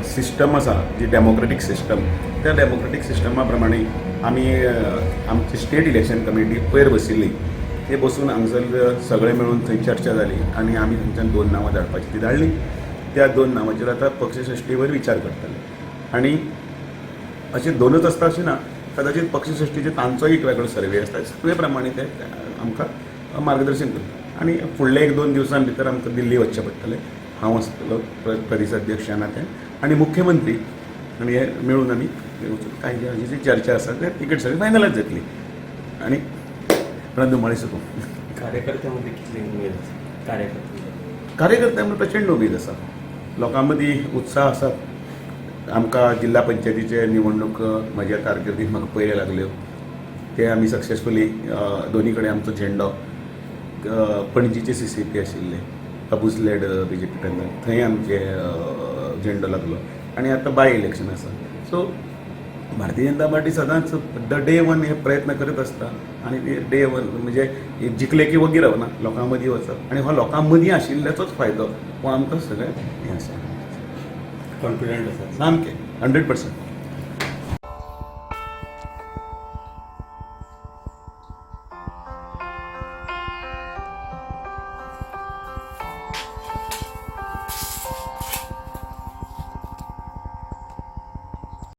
System आसा जी democratic system, त्या democratic Systema प्रमाणे आमी आमची स्टेट इलेक्शन कमिटी पयर बशिल्ली. ते बसून हांगसर सगळे मेळून थंय चर्चा जाली आनी आमी थंयच्यान 2 नांवां धाडपाची ती धाडली. त्या 2 नांवांचेर आतां पक्षश्रेश्ठीवर विचार करतले. आनी अशें दोनूच आसता अशें ना, कदाचित पक्षश्रेश्ठीचे तांचो एक वेगळो सर्वे आसता. सर्वे प्रमाणे ते आमकां मार्गदर्शन करता. आनी फुडले 1-2 दिवसां भितर आमकां दिल्ली वचचें पडटलें. हांव आसतलो प्रदेशाध्यक्ष ते आनी मुख्यमंत्री, आनी हे मेळून आमी कांय जी चर्चा आसा ते तिकेट सगळी फायनलायज जातली. आनी धुमाळी सकूं कार्यकर्त्यांमध्ये कितली उमेद आसा? कार्यकर्त्यांमध्ये प्रचंड उमेद आसा. लोकां मदीं उत्साह आसा. आमकां जिल्ला पंचायतीचे निवडणूक म्हज्या कारकिर्दींत म्हाका पयले लागल्यो. ते आमी सक्सेसफुली दोनी कडेन आमचो झेंडो पणजीचे CCP आशिल्ले, अबूज लेड BJP तेन्ना थंय आमचे झेंडो लागलो. आनी आतां बाय इलेक्शन आसा. सो भारतीय जनता पार्टी सदांच डे 1 हे प्रयत्न करत आसता. आनी डे 1 म्हणजे जिखले की वगीर रावना, लोकां मदीं वचप. आनी हो लोकां मदीं आशिल्ल्याचोच फायदो हो आमकां सगळ्यांक हें आसा. कॉन्फिडंट आसा सामकें 100%.